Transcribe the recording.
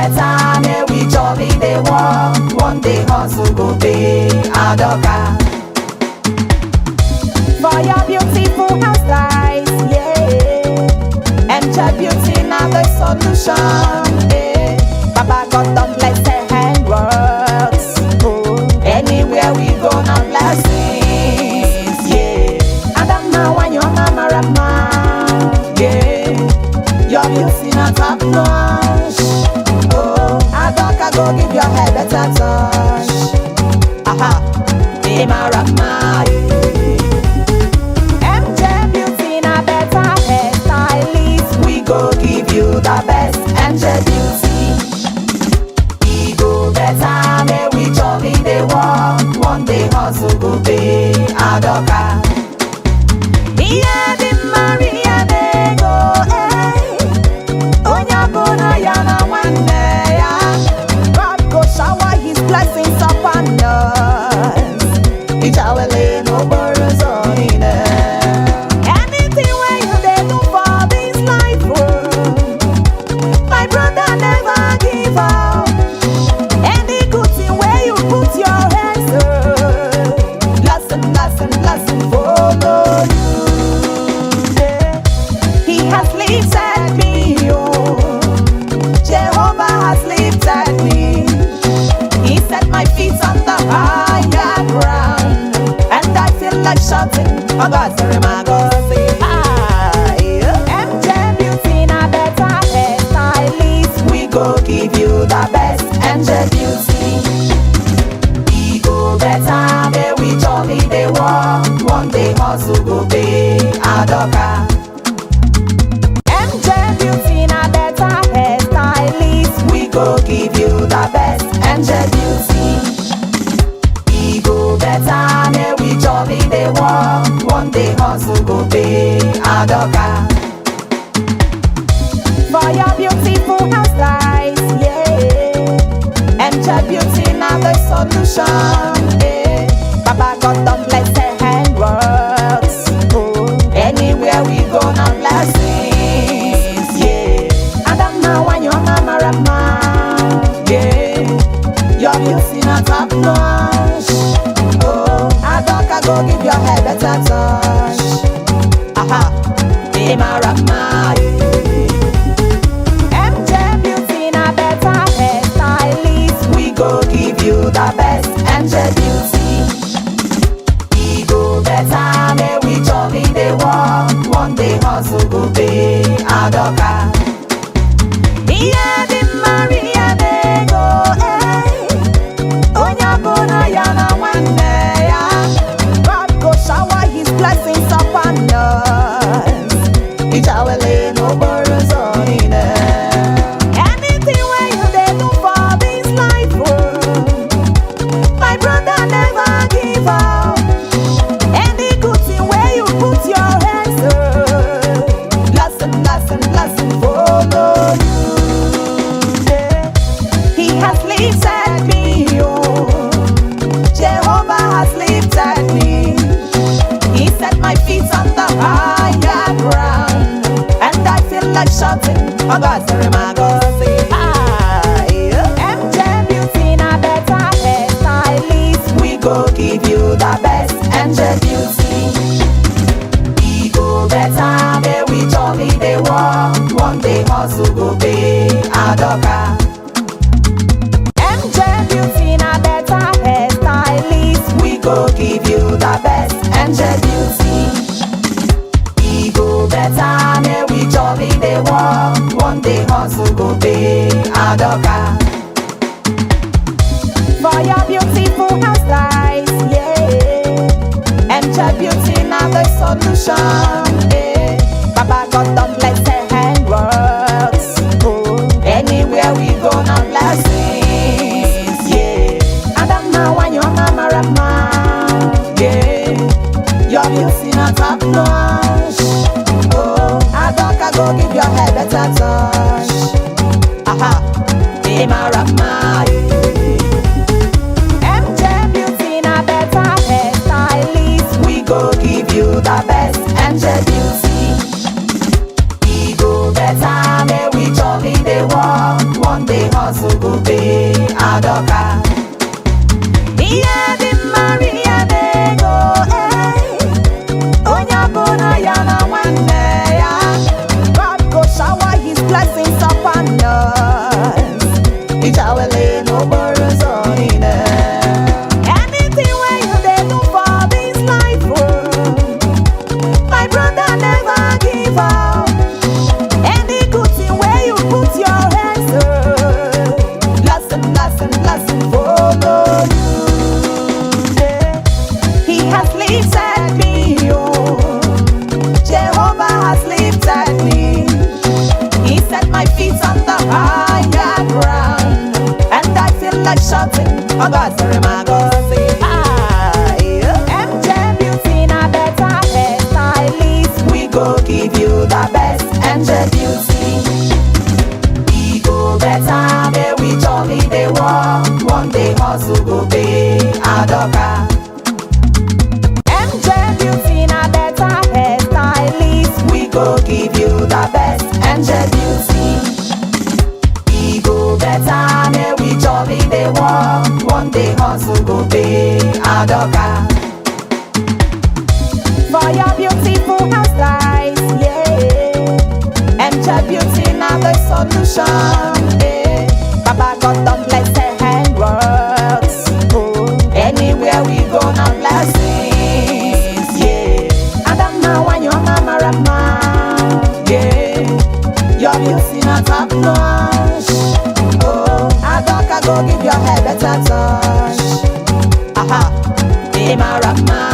better, may we jolly they walk. One day hustle go pay Adoka. For your beautiful hairstyles, yeah. Enjoy beauty now the solution, yeah. Baba God don't bless the handworks, oh. Anywhere we go now blessings, yeah. I don't know when your mama rama, yeah. Your beauty not top notch, oh. Adoka go give your head better touch, aha. Be my rama, yeah. You the best and your beauty. We go better, may we jolly they walk. One day hustle go pay Adoka. Yeah, the Maria they go, eh. Onya bona yana one day, yeah. God go shower his blessings upon us. Each hour lay no burdens on it. Oh God, sorry, my God, say hi. MJ Beauty, na better hairstylist. We go give you the best MJ Beauty. We go better, may we jolly they walk. One day hustle go pay Adoka. MJ Beauty, na better hairstylist. We go give you the best MJ Beauty. We go better, may we jolly they walk. One day hustle go pay Adoka. For your beautiful hairstyles, yeah. Enjoy beauty now the solution, yeah. Baba God don't bless the handworks, oh. Anywhere we go now blessings, yeah. I don't know when your mama rama, yeah. Your beauty not top notch, oh. Adoka go give your head better touch, aha. Be my rama, yeah. MJ Beauty na better hairstylist. We go give you the best MJ Beauty. We go better, may we jolly they walk. One day hustle go pay Adoka. Yeah, the Maria they go, eh. Onya bona yana one day, yeah. God go shower his blessings upon us. Each hour lay no burdens on it. Anything where you they do for this life, oh. My brother never give up. Any good thing where you put your hands on, blessing follow you, yeah. He has lifted me, oh. Jehovah has lifted me. He set my feet on the higher ground, and I feel like shouting, oh God, sorry, my God, say hi. MJ Beauty na better hairstylist. We go give you the best MJ Beauty. We go better, may we jolly they walk. One day hustle go pay Adoka. MJ Beauty na better hairstylist. We go give you the best MJ Beauty. We go better, may we jolly they walk. One day hustle go pay Adoka. For your beautiful hairstyles, yeah. Enjoy beauty now the solution, yeah. Baba God don't bless the handworks, oh. Anywhere we go now blessings, yeah. I don't know when your mama rama, yeah. Your beauty not top notch, oh. Adoka go give your head better touch, aha. Be my rama, yeah. MJ Beauty na better hairstylist. We go give you the best MJ Beauty. We go better, may we jolly they walk. One day hustle us. Ichawele no borrows on in anything where you dey do for this life, oh, my brother never give up. Any good thing where you put your hands to, blessing follow you. Yeah. He has lifted me, oh, Jehovah has lifted me. He set my feet on the higher ground, and I feel like shouting, oh God, sorry, my God, say hi. MJ Beauty, na better hairstylist. We go give you the best. MJ Beauty, we go better, may we jolly they walk. One day hustle go pay Adoka. MJ Beauty, na better hairstylist. We go give you the best. MJ Beauty, we go better, may we jolly they walk. One day hustle go pay Adoka. For your beautiful hairstyles, yeah, MJ Beauty now the solution, yeah. Baba God don't bless the handworks, oh. Anywhere we go now blessings, yeah. And I'm now when your mama rama, yeah. Your beauty not top notch, oh. Adoka go give your hair better touch, aha. Hey, my rama.